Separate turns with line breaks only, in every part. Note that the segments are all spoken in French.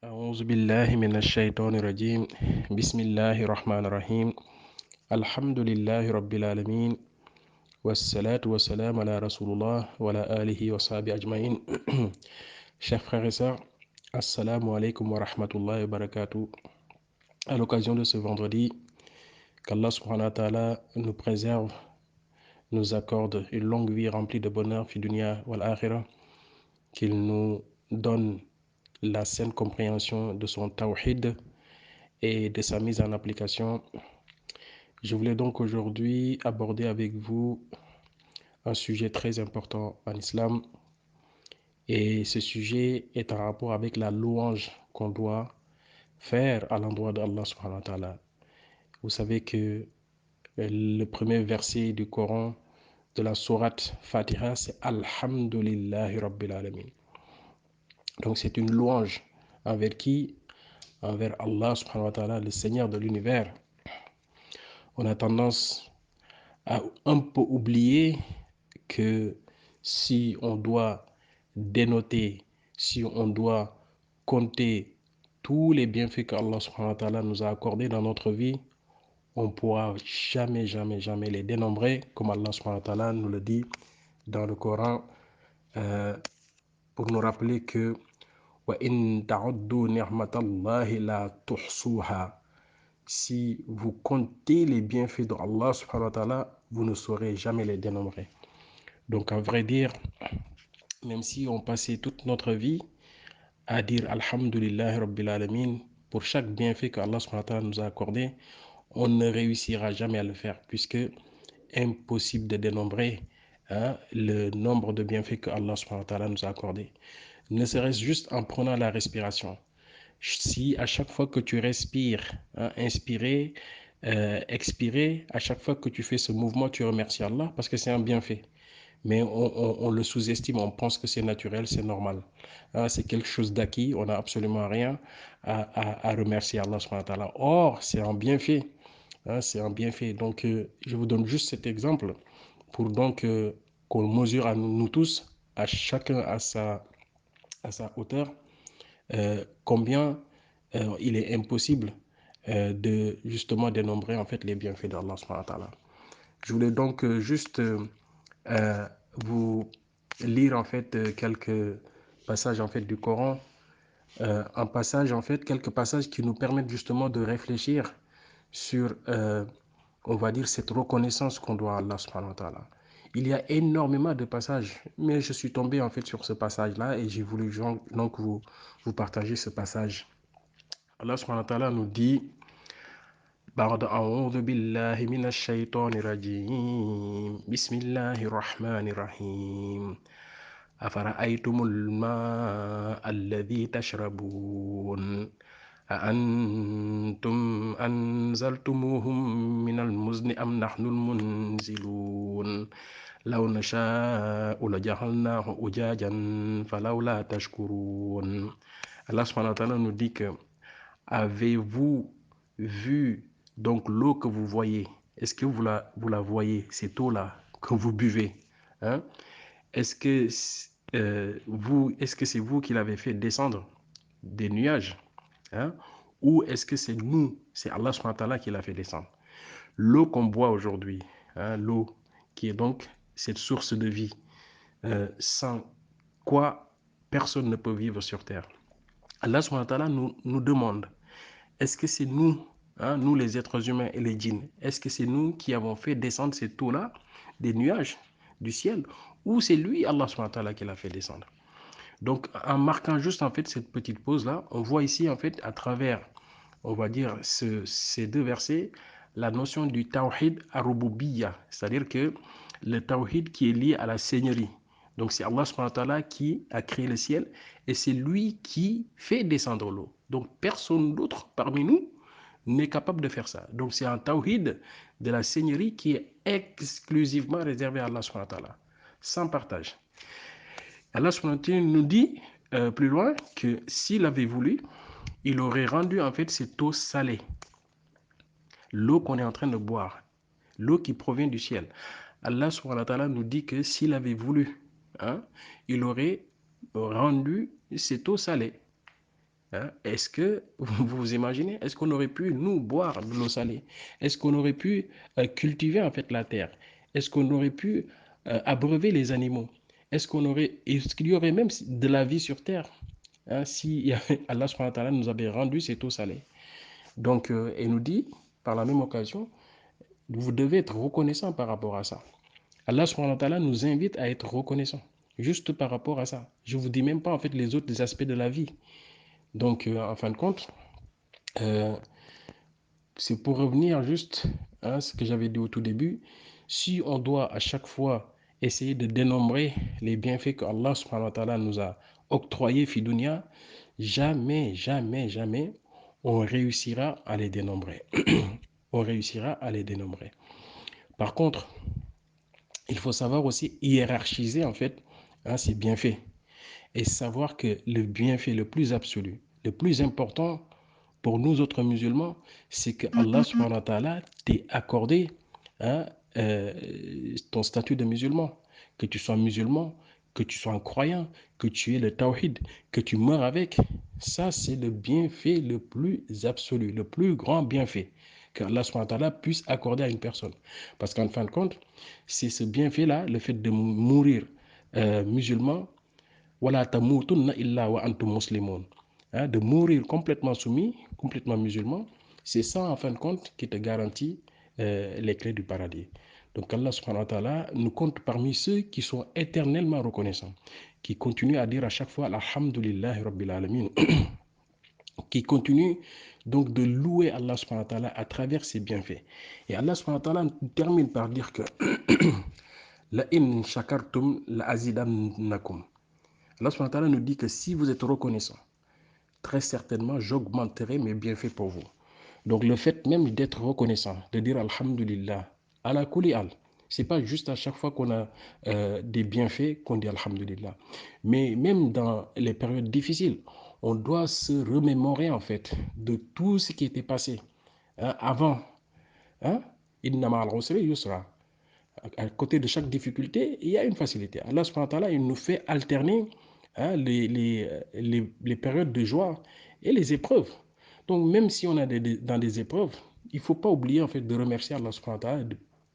أعوذ بالله من الشيطان الرجيم بسم الله الرحمن الرحيم الحمد لله رب العالمين والصلاة والسلام على رسول الله وعلى آله وصحبه أجمعين. Chers frères et sœurs, Assalamu alaikum wa rahmatullahi wa barakatuh. À l'occasion de ce vendredi, qu'Allah subhanahu wa ta'ala nous préserve, nous accorde une longue vie remplie de bonheur, fi dunya wal akhirah, qu'il nous donne la saine compréhension de son tawhid et de sa mise en application. Je voulais donc aujourd'hui aborder avec vous un sujet très important en islam, et ce sujet est en rapport avec la louange qu'on doit faire à l'endroit d'Allah subhanahu wa ta'ala. Vous savez que le premier verset du Coran de la sourate Fatiha, c'est Alhamdulillahi Rabbil Alamin. Donc c'est une louange envers qui? Envers Allah subhanahu wa ta'ala, le Seigneur de l'univers. On a tendance à un peu oublier que si on doit dénoter, si on doit compter tous les bienfaits qu'Allah subhanahu wa ta'ala nous a accordés dans notre vie, on ne pourra jamais les dénombrer, comme Allah subhanahu wa ta'ala nous le dit dans le Coran, pour nous rappeler que وَإِن تَعُدُّوا نِعْمَةَ اللَّهِ لَا تُحْصُوهَا. Si vous comptez les bienfaits d'Allah subhanahu wa ta'ala, vous ne saurez jamais les dénombrer. Donc, à vrai dire, même si on passait toute notre vie à dire Alhamdulillah Rabbil Alamin pour chaque bienfait que Allah subhanahu wa ta'ala nous a accordé, on ne réussira jamais à le faire, puisque impossible de dénombrer le nombre de bienfaits que Allah subhanahu wa ta'ala nous a accordé. Ne serait-ce juste en prenant la respiration. Si à chaque fois que tu respires, inspirer, expirer, à chaque fois que tu fais ce mouvement, tu remercies Allah parce que c'est un bienfait. Mais on le sous-estime, on pense que c'est naturel, c'est normal. C'est quelque chose d'acquis, on n'a absolument rien à remercier Allah subhanahu wa ta'ala. Or, c'est un bienfait. C'est un bienfait. Donc, je vous donne juste cet exemple pour donc qu'on mesure à nous tous, à chacun à sa hauteur, combien il est impossible de justement dénombrer en fait les bienfaits d'Allah subhanahu wa ta'ala. Je voulais donc juste vous lire en fait quelques passages en fait du Coran, quelques passages qui nous permettent justement de réfléchir sur on va dire cette reconnaissance qu'on doit à Allah subhanahu wa ta'ala. Il y a énormément de passages, mais je suis tombé en fait sur ce passage-là et j'ai voulu donc vous partager ce passage. Allah subhanahu wa ta'ala nous dit بعد أعوذ بالله من الشيطان الرجيم بسم الله الرحمن الرحيم أفرأيتم الماء الذي تشربون أأنتم أنزلتموه من المزن أم نحن المنزلون لو نشاء لجعلناه أجاجا فلولا تشكرون. Allah subhanahu wa ta'ala nous dit que avez-vous vu donc l'eau que vous voyez? Est-ce que vous la voyez, cette eau-là que vous buvez? Est-ce que c'est vous qui l'avez fait descendre des nuages? Ou est-ce que c'est nous, c'est Allah subhanahu wa ta'ala qui l'a fait descendre? L'eau qu'on boit aujourd'hui, l'eau qui est donc cette source de vie, sans quoi personne ne peut vivre sur terre. Allah subhanahu wa ta'ala nous demande, est-ce que c'est nous, nous les êtres humains et les djinns, est-ce que c'est nous qui avons fait descendre cette eau-là des nuages, du ciel, ou c'est lui, Allah subhanahu wa ta'ala, qui l'a fait descendre? Donc, en marquant juste en fait cette petite pause-là, on voit ici en fait à travers, on va dire, ces deux versets, la notion du tawhid ar-rububiyya, c'est-à-dire que le tawhid qui est lié à la seigneurie. Donc c'est Allah subhanahu wa ta'ala qui a créé le ciel et c'est lui qui fait descendre l'eau. Donc personne d'autre parmi nous n'est capable de faire ça. Donc c'est un tawhid de la seigneurie qui est exclusivement réservé à Allah subhanahu wa ta'ala, sans partage. Allah subhanahu wa ta'ala nous dit plus loin que s'il avait voulu, il aurait rendu en fait cette eau salée. L'eau qu'on est en train de boire, l'eau qui provient du ciel. Allah subhanahu wa ta'ala nous dit que s'il avait voulu, il aurait rendu cette eau salée. Hein? Est-ce que vous vous imaginez, est-ce qu'on aurait pu, nous, boire de l'eau salée? Est-ce qu'on aurait pu cultiver en fait la terre? Est-ce qu'on aurait pu abreuver les animaux? Est-ce qu'il y aurait même de la vie sur terre? Hein, si Allah subhanahu wa ta'ala nous avait rendu cette eau salée. Donc, il nous dit, par la même occasion, vous devez être reconnaissant par rapport à ça. Allah subhanahu wa ta'ala nous invite à être reconnaissant, juste par rapport à ça. Je ne vous dis même pas en fait les autres aspects de la vie. Donc, en fin de compte, euh, c'est pour revenir juste à ce que j'avais dit au tout début. Si on doit à chaque fois essayer de dénombrer les bienfaits que Allah subhanahu wa ta'ala nous a octroyés fidunia, jamais, jamais, jamais, on réussira à les dénombrer. On réussira à les dénombrer. Par contre, il faut savoir aussi hiérarchiser en fait ces bienfaits et savoir que le bienfait le plus absolu, le plus important pour nous autres musulmans, c'est que Allah subhanahu wa ta'ala t'ait accordé hein, ton statut de musulman. Que tu sois musulman, que tu sois un croyant, que tu aies le tawhid, que tu meurs avec. Ça, c'est le bienfait le plus absolu, le plus grand bienfait que Allah subhanahu wa ta'ala puisse accorder à une personne. Parce qu'en fin de compte, c'est ce bienfait-là, le fait de mourir musulman, wala tamutunna illa wa antum muslimun. Hein, de mourir complètement soumis, complètement musulman, c'est ça en fin de compte qui te garantit les clés du paradis. Donc Allah subhanahu wa ta'ala nous compte parmi ceux qui sont éternellement reconnaissants, qui continuent à dire à chaque fois Alhamdulillah Rabbil Alamin, qui continuent donc de louer Allah subhanahu wa ta'ala à travers ses bienfaits. Et Allah subhanahu wa ta'ala termine par dire que La in shakartum la azidannakum. Allah subhanahu wa ta'ala nous dit que si vous êtes reconnaissant, très certainement, j'augmenterai mes bienfaits pour vous. Donc, le fait même d'être reconnaissant, de dire Alhamdulillah, ala kulli al, c'est pas juste à chaque fois qu'on a des bienfaits qu'on dit Alhamdulillah. Mais même dans les périodes difficiles, on doit se remémorer en fait de tout ce qui était passé avant. Hein? Inna ma'al usri yusra. À côté de chaque difficulté, il y a une facilité. Allah subhanahu wa ta'ala, il nous fait alterner les périodes de joie et les épreuves. Donc, même si on est dans des épreuves, il ne faut pas oublier en fait de remercier Allah subhanahu wa ta'ala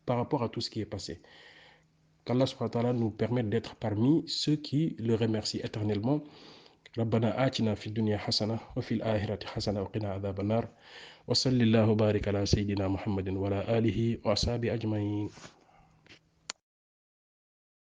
par rapport à tout ce qui est passé. Qu'Allah subhanahu wa ta'ala nous permette d'être parmi ceux qui le remercient éternellement. ربنا آتنا في الدنيا حسنة وفي الآخرة حسنة وقنا عذاب النار وصلى الله وبارك على سيدنا محمد وعلى آله وأصحابه أجمعين